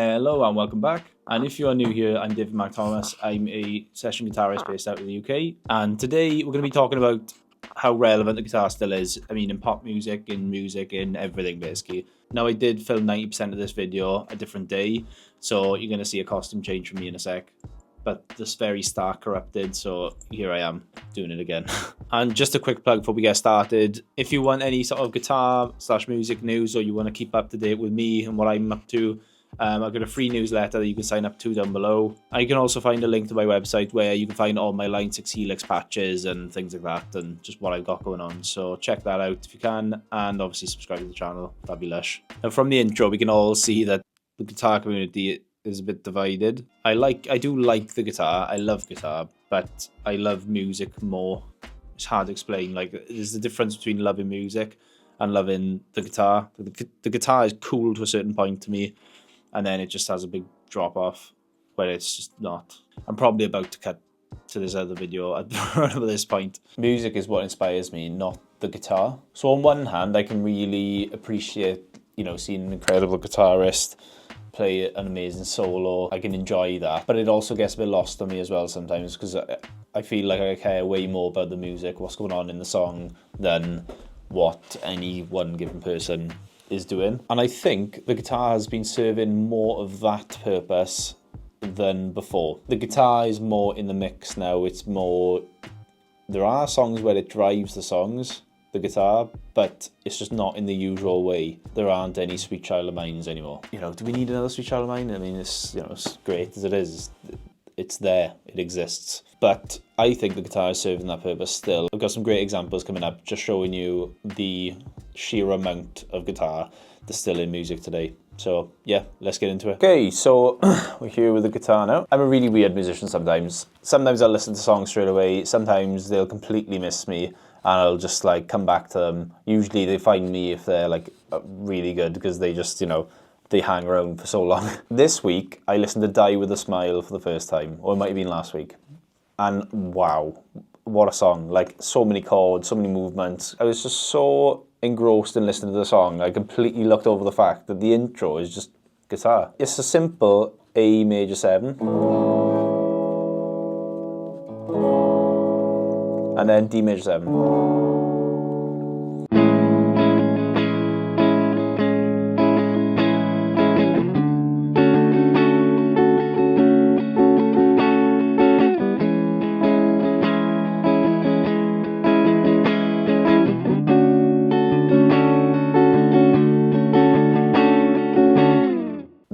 Hello and welcome back. And if you are new here, I'm David McThomas. I'm a session guitarist based out of the UK. And today we're going to be talking about how relevant the guitar still is. I mean, in pop music, in everything basically. Now, I did film 90% of this video a different day, so you're going to see a costume change from me in a sec. But this very start corrupted, so here I am doing it again. And just a quick plug before we get started. If you want any sort of guitar/music news, or you want to keep up to date with me and what I'm up to, I've got a free newsletter that you can sign up to down below. And you can also find a link to my website where you can find all my Line 6 Helix patches and things like that, and just what I've got going on. So check that out if you can, and obviously subscribe to the channel. That'd be lush. Now, from the intro, we can all see that the guitar community is a bit divided. I do like the guitar. I love guitar, but I love music more. It's hard to explain. Like, there's the difference between loving music and loving the guitar. The guitar is cool to a certain point to me, and then it just has a big drop off where it's just not. I'm probably about to cut to this other video at this point. Music is what inspires me, not the guitar. So on one hand, I can really appreciate, seeing an incredible guitarist play an amazing solo. I can enjoy that, but it also gets a bit lost on me as well sometimes, because I feel like I care way more about the music, what's going on in the song, than what any one given person is doing. And I think the guitar has been serving more of that purpose than before. The guitar is more in the mix now. It's more, there are songs where it drives the songs, the guitar, but it's just not in the usual way. There aren't any Sweet Child of Mines anymore. Do we need another Sweet Child of Mine? I mean, it's great as it is. It's there, it exists. But I think the guitar is serving that purpose still. I've got some great examples coming up, just showing you the sheer amount of guitar that's still in music today. So yeah, let's get into it. Okay, so we're here with the guitar now. I'm a really weird musician sometimes. Sometimes I'll listen to songs straight away. Sometimes they'll completely miss me, and I'll just come back to them. Usually they find me if they're really good, because they just, they hang around for so long. This week, I listened to Die With A Smile for the first time, or it might have been last week. And wow, what a song. So many chords, so many movements. I was just so engrossed in listening to the song, I completely looked over the fact that the intro is just guitar. It's a simple A major 7. And then D major 7.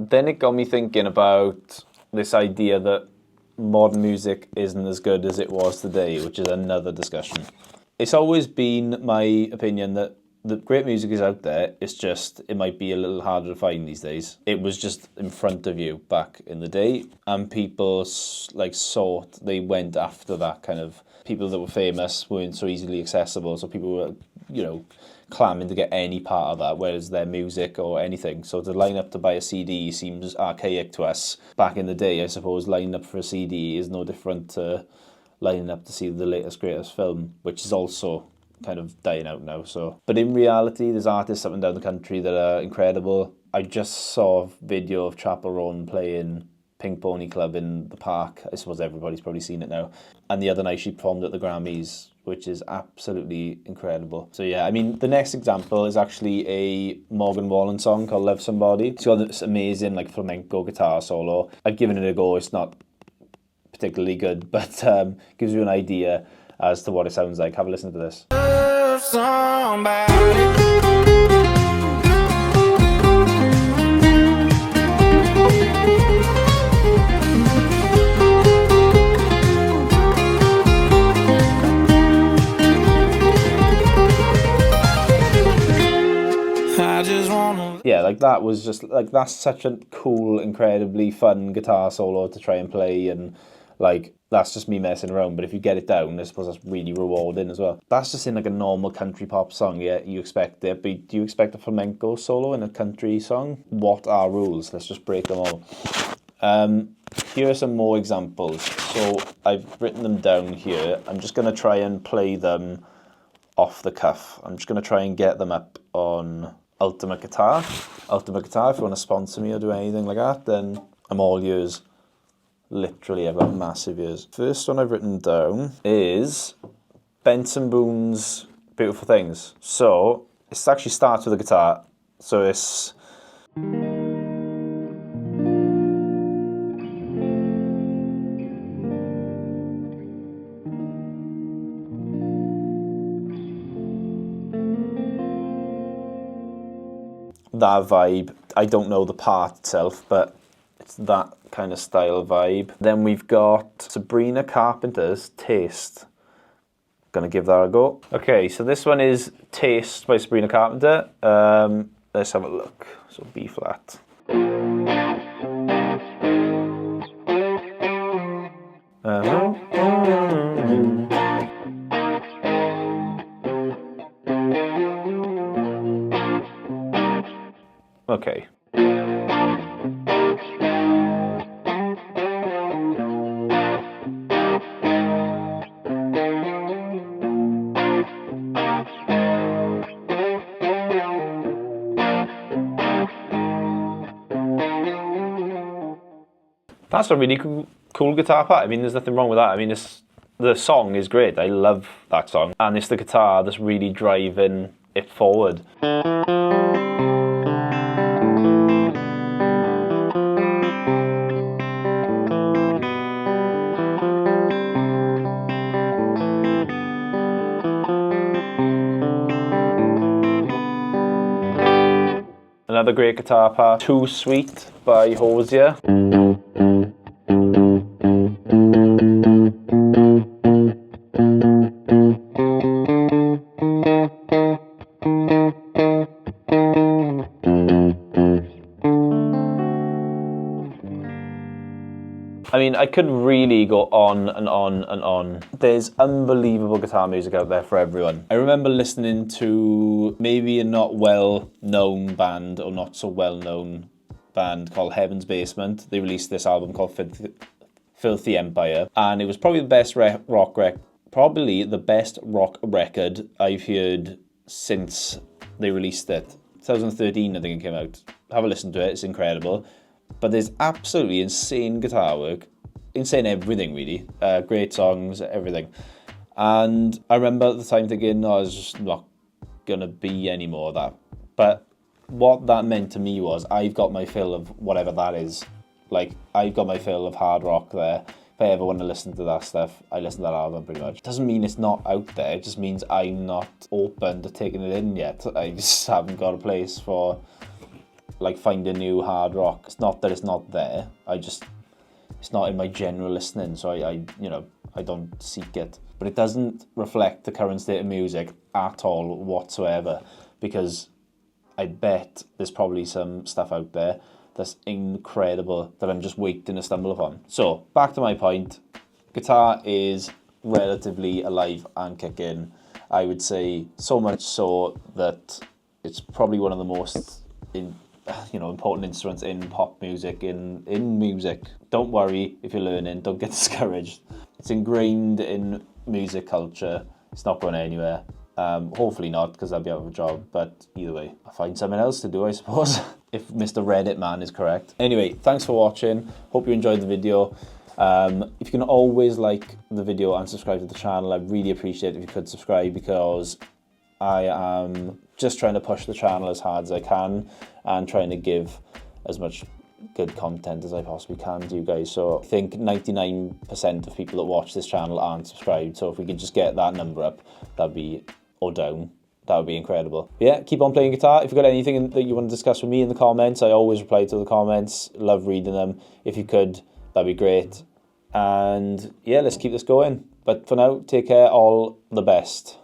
Then it got me thinking about this idea that modern music isn't as good as it was today, which is another discussion. It's always been my opinion that the great music is out there. It's just, it might be a little harder to find these days. It was just in front of you back in the day, and people they went after that kind of, people that were famous weren't so easily accessible, so people were, clamming to get any part of that, whereas their music or anything. So to line up to buy a CD seems archaic to us. Back in the day, I suppose lining up for a CD is no different to lining up to see the latest, greatest film, which is also kind of dying out now. But in reality, there's artists up and down the country that are incredible. I just saw a video of Chappell Roan playing Pink Pony Club in the park. I suppose everybody's probably seen it now. And the other night she performed at the Grammys, which is absolutely incredible. So yeah, I mean, the next example is actually a Morgan Wallen song called Love Somebody. It's got this amazing flamenco guitar solo. I've given it a go. It's not particularly good, but gives you an idea as to what it sounds like. Have a listen to this. Love somebody. Yeah, that was just, that's such a cool, incredibly fun guitar solo to try and play, and, that's just me messing around, but if you get it down, I suppose that's really rewarding as well. That's just in, a normal country pop song, yeah, you expect it, but do you expect a flamenco solo in a country song? What are rules? Let's just break them all. Here are some more examples. So, I've written them down here. I'm just going to try and play them off the cuff. I'm just going to try and get them up on Ultimate Guitar. Ultimate Guitar, if you want to sponsor me or do anything like that, then I'm all yours. Literally, I've got massive ears. First one I've written down is Benson Boone's Beautiful Things. So, it actually starts with a guitar. So it's... that vibe. I don't know the part itself, but it's that kind of style vibe. Then we've got Sabrina Carpenter's Taste. Gonna give that a go. Okay, so this one is Taste by Sabrina Carpenter. Let's have a look. So B flat. Okay. That's a really cool guitar part. I mean, there's nothing wrong with that. I mean, the song is great. I love that song. And it's the guitar that's really driving it forward. Another great guitar part, Too Sweet by Hozier. I mean, I could really go on and on and on. There's unbelievable guitar music out there for everyone. I remember listening to maybe a not well-known band or not so well-known band called Heaven's Basement. They released this album called Filthy Empire, and it was probably the best rock record I've heard since they released it. 2013, I think it came out. Have a listen to it, it's incredible. But there's absolutely insane guitar work, insane everything really, great songs, everything. And I remember at the time thinking, no, it's just not gonna be any more of that. But what that meant to me was, I've got my fill of whatever that is. Like, I've got my fill of hard rock there. If I ever want to listen to that stuff, I listen to that album pretty much. Doesn't mean it's not out there, it just means I'm not open to taking it in yet. I just haven't got a place for like finding new hard rock. It's not that it's not there, it's not in my general listening, so I don't seek it. But it doesn't reflect the current state of music at all whatsoever, because I bet there's probably some stuff out there that's incredible that I'm just waiting to stumble upon. So, back to my point, guitar is relatively alive and kicking. I would say so much so that it's probably one of the most important instruments in pop music, in music. Don't worry if you're learning, don't get discouraged. It's ingrained in music culture. It's not going anywhere. Hopefully not, because I'll be out of a job, but either way, I'll find something else to do, I suppose, if Mr. Reddit man is correct. Anyway, thanks for watching. Hope you enjoyed the video. If you can always like the video and subscribe to the channel, I'd really appreciate it if you could subscribe, because I am just trying to push the channel as hard as I can and trying to give as much good content as I possibly can to you guys. So I think 99% of people that watch this channel aren't subscribed, so if we could just get that number up, that would be incredible. But yeah, keep on playing guitar. If you've got anything that you want to discuss with me in the comments, I always reply to the comments. Love reading them. If you could, that'd be great. And yeah, let's keep this going. But for now, take care, all the best.